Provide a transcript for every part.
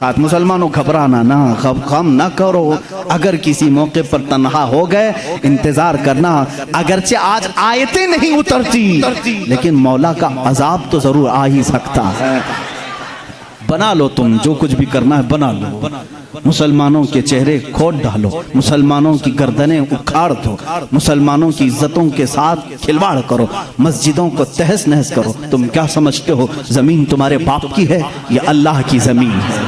ساتھ مسلمانوں گھبرانا نہ، غم نہ کرو، اگر کسی موقع پر تنہا ہو گئے انتظار کرنا، اگرچہ آج آیتیں نہیں اترتی لیکن مولا کا عذاب تو ضرور آ ہی سکتا ہے۔ بنا لو تم جو کچھ بھی کرنا ہے بنا لو، مسلمانوں کے چہرے کھود ڈالو، مسلمانوں کی گردنیں اکھاڑ دو، مسلمانوں کی عزتوں کے ساتھ کھلواڑ کرو، مسجدوں کو تہس نہس کرو۔ تم کیا سمجھتے ہو زمین تمہارے باپ کی ہے؟ یہ اللہ کی زمین ہے،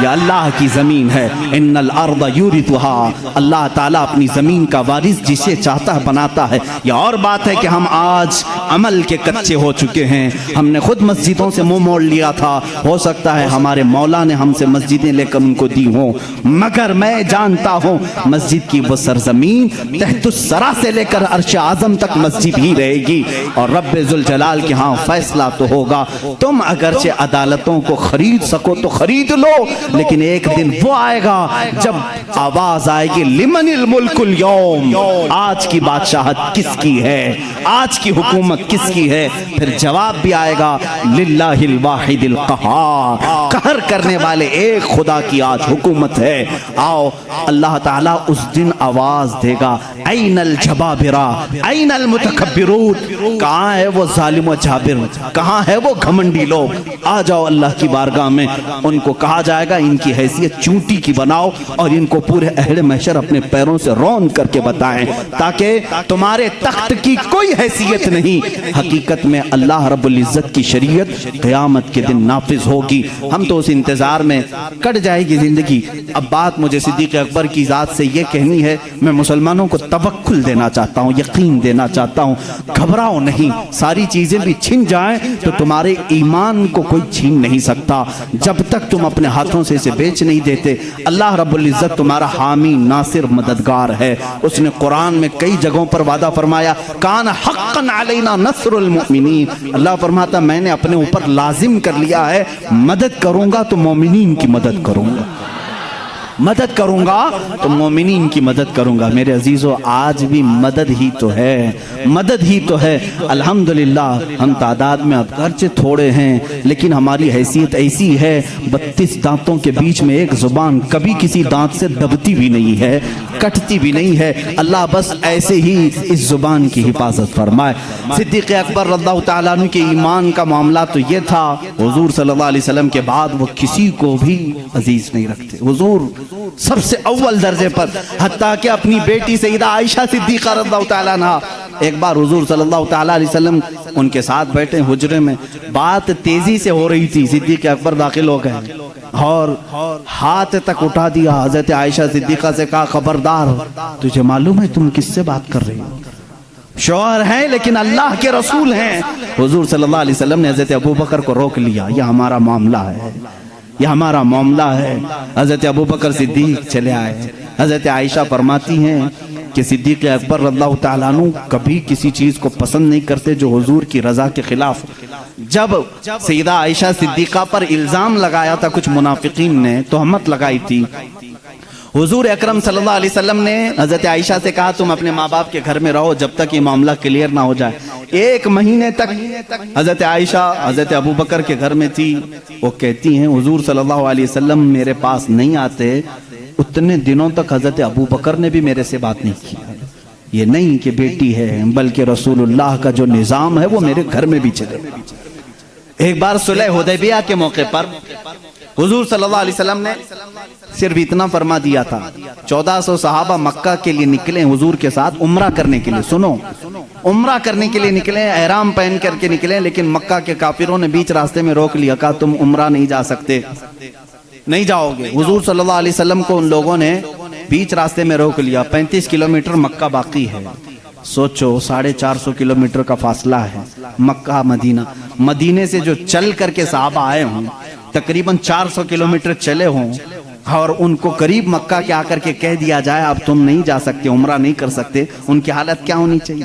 یہ اللہ کی زمین ہے۔ ان الارض یورثها، اللہ تعالیٰ اپنی زمین کا وارث جسے چاہتا ہے بناتا ہے۔ یہ اور بات ہے کہ ہم آج عمل کے کچے ہو چکے ہیں، ہم نے خود مسجدوں سے منہ موڑ لیا تھا، ہو سکتا ہے ہمارے مولا نے ہم سے مسجدیں لے کر ان کو دی ہوں، مگر میں جانتا ہوں مسجد کی وہ سرزمین تحت الثری سے لے کر عرش اعظم تک مسجد ہی رہے گی، اور رب ذوالجلال کے ہاں فیصلہ تو ہوگا۔ تم اگرچہ عدالتوں کو خرید سکو تو خرید لو، لیکن ایک دن وہ آئے گا جب آواز آئے گی لمن الملک اليوم، آج کی بادشاہت کس کی ہے، آج کی حکومت کس کی ہے؟ پھر جواب بھی آئے گا للہ الواحد القہار، قہر کرنے والے ایک خدا کی آج حکومت ہے۔ آؤ اللہ تعالیٰ اس دن آواز دے گا این الجبابرہ این المتکبرون، کہاں ہے وہ ظالم و جابر، کہاں ہے وہ گھمنڈی لوگ؟ آ جاؤ اللہ کی بارگاہ میں۔ ان کو کہا جائے گا ان کی حیثیت چونٹی کی بناؤ اور ان کو پورے اہل محشر اپنے پیروں سے رون کر کے بتائیں، تاکہ تمہارے تخت کی کوئی حیثیت نہیں، حقیقت میں اللہ رب العزت کی شریعت قیامت کے دن نافذ ہوگی۔ ہم تو اس انتظار میں کٹ جائے گی زندگی۔ اب بات مجھے صدیق اکبر کی ذات سے یہ کہنی ہے، میں مسلمانوں کو توکل دینا چاہتا ہوں، یقین دینا چاہتا ہوں، گھبراؤ نہیں، ساری چیزیں بھی چھن جائیں تو تمہارے ایمان کو کوئی چھین نہیں سکتا جب تک تم اپنے ہاتھوں سے اسے بیچ نہیں دیتے۔ اللہ رب العزت تمہارا حامی ناصر مددگار ہے۔ اس نے قرآن میں کئی جگہوں پر وعدہ فرمایا کان حقا علینا نصر المؤمنین، اللہ فرماتا میں نے اپنے اوپر لازم کر لیا ہے مدد کروں گا تو مومنین کی مدد کروں گا، مدد کروں گا تو مومنین کی مدد کروں گا۔ میرے عزیزو آج بھی مدد ہی تو ہے، مدد ہی تو ہے۔ الحمدللہ ہم تعداد میں اب گرچہ تھوڑے ہیں لیکن ہماری حیثیت ایسی ہے 32 دانتوں کے بیچ میں ایک زبان کبھی کسی دانت سے دبتی بھی نہیں ہے، کٹتی بھی نہیں ہے۔ اللہ بس ایسے ہی اس زبان کی حفاظت فرمائے۔ صدیق اکبر رضی اللہ تعالیٰ عنہ کے ایمان کا معاملہ تو یہ تھا، حضور صلی اللہ علیہ وسلم کے بعد وہ کسی کو بھی عزیز نہیں رکھتے، حضور سب سے اول درجے پر، حتیٰ کہ اپنی بیٹی سیدہ عائشہ صدیقہ رضی اللہ تعالیٰ عنہ، ایک بار حضور صلی اللہ تعالیٰ علیہ وسلم ان کے ساتھ بیٹھے حجرے میں، بات تیزی سے ہو رہی تھی، صدیق اکبر داخل ہو گئے اور ہاتھ تک اٹھا دیا، حضرت عائشہ صدیقہ سے کہا خبردار تجھے معلوم ہے تم کس سے بات کر رہی ہو؟ شوہر ہیں لیکن اللہ کے رسول ہیں۔ حضور صلی اللہ علیہ وسلم نے حضرت ابوبکر کو روک لیا، یہ ہمارا معاملہ ہے، یہ ہمارا معاملہ ہے۔ حضرت ابوبکر صدیق چلے آئے۔ حضرت عائشہ فرماتی ہیں کہ صدیق اکبر رضی اللہ تعالیٰ عنہ کبھی کسی چیز کو پسند نہیں کرتے جو حضور کی رضا کے خلاف۔ جب سیدہ عائشہ صدیقہ پر الزام لگایا تھا کچھ منافقین نے، تہمت لگائی تھی، حضور اکرم صلی اللہ علیہ وسلم نے حضرت عائشہ سے کہا تم اپنے ماں باپ کے گھر میں رہو جب تک یہ معاملہ کلیئر نہ ہو جائے۔ 1 مہینے تک حضرت عائشہ حضرت ابوبکر کے گھر میں تھی۔ وہ کہتی ہیں حضور صلی اللہ علیہ وسلم میرے پاس نہیں آتے، اتنے دنوں تک حضرت ابوبکر نے بھی میرے سے بات نہیں کی۔ یہ نہیں کہ بیٹی ہے بلکہ رسول اللہ کا جو نظام ہے وہ میرے گھر میں بھی چلے۔ ایک بار صلح حدیبیہ کے موقع پر حضور صلی اللہ علیہ وسلم نے صرف اتنا فرما دیا تھا، 1400 صحابہ مکہ کے لیے نکلے حضور کے ساتھ عمرہ کرنے کے لیے۔ سنو، عمرہ کرنے کے لیے نکلے، احرام پہن کر کے نکلے، لیکن مکہ کے کافروں نے بیچ راستے میں روک لیا، کہا تم عمرہ نہیں جا سکتے، نہیں جاؤ گے۔ حضور صلی اللہ علیہ وسلم کو ان لوگوں نے بیچ راستے میں روک لیا۔ 35 کلومیٹر مکہ باقی ہے، سوچو 450 کلومیٹر کا فاصلہ ہے مکہ مدینہ۔ مدینے سے جو چل کر کے صحابہ آئے ہوں تقریباً 400 کلومیٹر چلے ہوں، اور ان کو قریب مکہ کے آ کر کے کہہ دیا جائے اب تم نہیں جا سکتے، عمرہ نہیں کر سکتے، ان کی حالت کیا ہونی چاہیے؟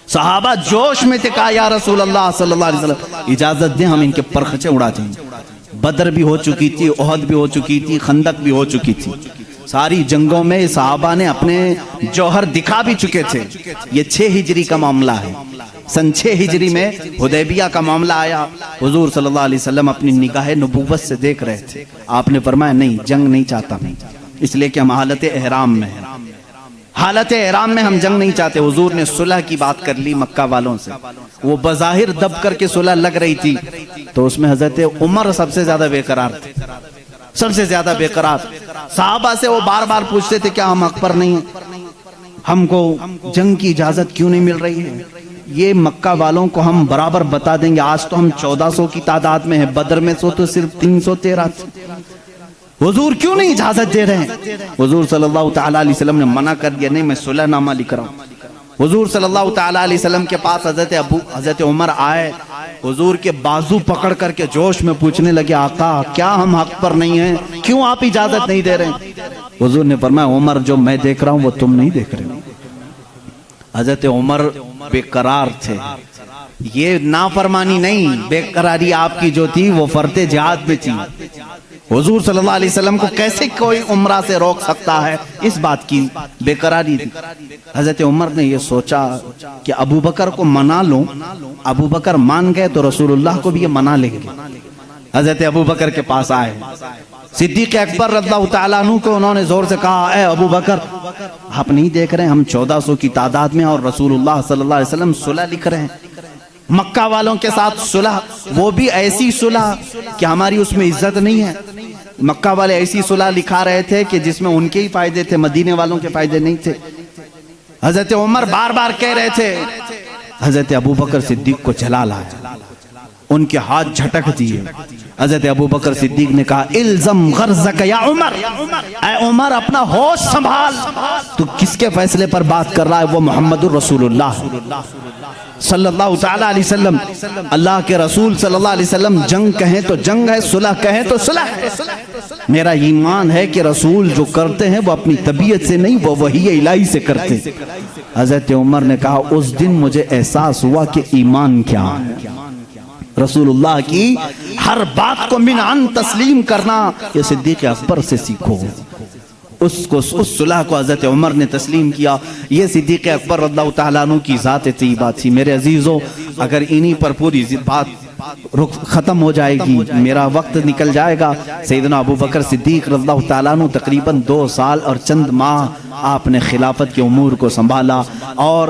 صحابہ جوش میں تھے، کہا یا رسول اللہ صلی اللہ علیہ وسلم اجازت دیں ہم ان کے پرخچے اڑا دیں۔ بدر بھی ہو چکی تھی، احد بھی ہو چکی تھی، خندق بھی ہو چکی تھی، ساری جنگوں میں صحابہ نے اپنے جوہر دکھا بھی چکے تھے۔ یہ 6 ہجری کا معاملہ ہے، سن 6 ہجری میں حدیبیہ کا معاملہ آیا. حضور صلی اللہ علیہ وسلم اپنی نگاہ نبوت سے دیکھ رہے تھے. آپ نے فرمایا نہیں، جنگ نہیں چاہتا میں، اس لیے کہ ہم حالت احرام میں ہیں. حالت احرام میں ہم جنگ نہیں چاہتے. حضور نے صلح کی بات کر لی مکہ والوں سے. وہ بظاہر دب کر کے صلح لگ رہی تھی، تو اس میں حضرت عمر سب سے زیادہ بے قرار تھے، سب سے زیادہ بے قرار. صحابہ سے وہ بار بار پوچھتے تھے کیا ہم حق پر نہیں ہیں؟ ہم کو جنگ کی اجازت کیوں نہیں مل رہی ہے؟ یہ مکہ والوں کو ہم برابر بتا دیں گے. آج تو ہم 1400 کی تعداد میں ہیں، بدر میں تو صرف 313 تھے. حضور کیوں نہیں اجازت دے رہے ہیں؟ حضور صلی اللہ تعالیٰ علیہ وسلم نے منع کر دیا، نہیں میں صلح نامہ لکھ رہا ہوں. حضور صلی اللہ تعالیٰ علیہ وسلم کے پاس حضرت عمر آئے. حضور کے بازو پکڑ کر کے جوش میں پوچھنے لگے آقا کیا ہم حق پر نہیں ہیں؟ کیوں آپ اجازت نہیں دے رہے ہیں؟ حضور نے فرمایا عمر جو میں دیکھ رہا ہوں وہ تم نہیں دیکھ رہے. حضرت عمر بے قرار تھے. یہ نافرمانی نہیں، بے قراری آپ کی جو تھی وہ فرض جہاد میں تھی. حضور صلی اللہ علیہ وسلم کو کیسے کوئی عمرہ سے روک سکتا ہے؟ اس بات کی بے قراری تھی. حضرت عمر نے یہ سوچا کہ ابو بکر کو منا لوں، ابو بکر مان گئے تو رسول اللہ کو بھی یہ منا لیں گے. حضرت ابو بکر کے پاس آئے. صدیق اکبر رضی اللہ تعالیٰ عنہ کو انہوں نے زور سے کہا اے ابو بکر آپ نہیں دیکھ رہے ہم 1400 کی تعداد میں اور رسول اللہ صلی اللہ علیہ وسلم صلح لکھ رہے ہیں مکہ والوں کے ساتھ صلح، وہ بھی ایسی صلح کہ ہماری اس میں عزت نہیں ہے. مکہ والے ایسی صلح لکھا رہے تھے کہ جس میں ان کے ہی فائدے تھے، مدینے والوں کے فائدے نہیں تھے. حضرت عمر بار بار کہہ رہے تھے. حضرت ابو بکر صدیق کو جلا لایا، ان کے ہاتھ جھٹک دیے. حضرت ابو بکر صدیق نے کہا الزم غرضک یا عمر، اے عمر اپنا ہوش سنبھال، تو کس کے فیصلے پر بات کر رہا ہے؟ وہ محمد الرسول اللہ صلی اللہ تعالیٰ علیہ وسلم، اللہ کے رسول صلی اللہ علیہ وسلم. جنگ کہیں تو جنگ ہے، صلح کہیں تو صلح ہے. میرا ایمان ہے کہ رسول جو کرتے ہیں وہ اپنی طبیعت سے نہیں، وہ وحی الہی سے کرتے ہیں. حضرت عمر نے کہا اس دن مجھے احساس ہوا کہ ایمان کیا ہے. رسول اللہ کی ہر بات کو من عن تسلیم کرنا یہ صدیق اکبر سے سیکھو. اس صلح کو حضرت عمر نے تسلیم کیا. یہ صدیق اکبر رضی اللہ تعالیٰ عنہ کی ذات طیبہ تھی. میرے عزیزو اگر انہی پر پوری بات ختم ہو جائے گی، میرا وقت نکل جائے گا. سیدنا ابو بکر صدیق رضی اللہ تعالیٰ عنہ تقریباً 2 سال اور چند ماہ آپ نے خلافت کے امور کو سنبھالا اور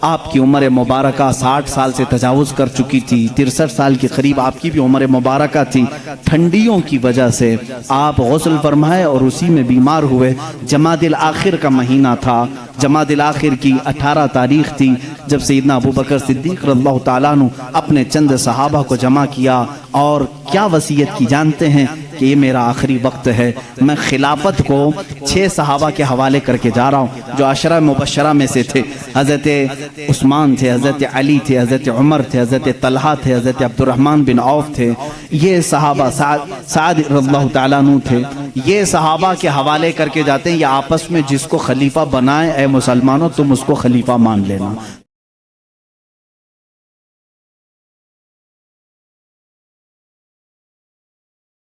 آپ کی عمر مبارکہ 60 سال سے تجاوز کر چکی تھی. 63 سال کے قریب آپ کی بھی عمر مبارکہ تھی. ٹھنڈیوں کی وجہ سے آپ غسل فرمائے اور اسی میں بیمار ہوئے. جمادی الاخر کا مہینہ تھا. جمادی الاخر کی 18 تاریخ تھی جب سیدنا ابو بکر صدیق رضی اللہ تعالیٰ عنہ اپنے چند صحابہ کو جمع کیا اور کیا وصیت کی جانتے ہیں کہ یہ میرا آخری وقت ہے. میں خلافت کو 6 صحابہ کے حوالے کر کے جا رہا ہوں جو عشرہ مبشرہ میں سے تھے. حضرت عثمان تھے، حضرت علی تھے، حضرت عمر تھے، حضرت طلحہ تھے، حضرت عبد الرحمن بن عوف تھے. یہ صحابہ سعد رضی اللہ تعالیٰ عنہ تھے. یہ صحابہ کے حوالے کر کے جاتے ہیں. یہ آپس میں جس کو خلیفہ بنائے اے مسلمانوں تم اس کو خلیفہ مان لینا.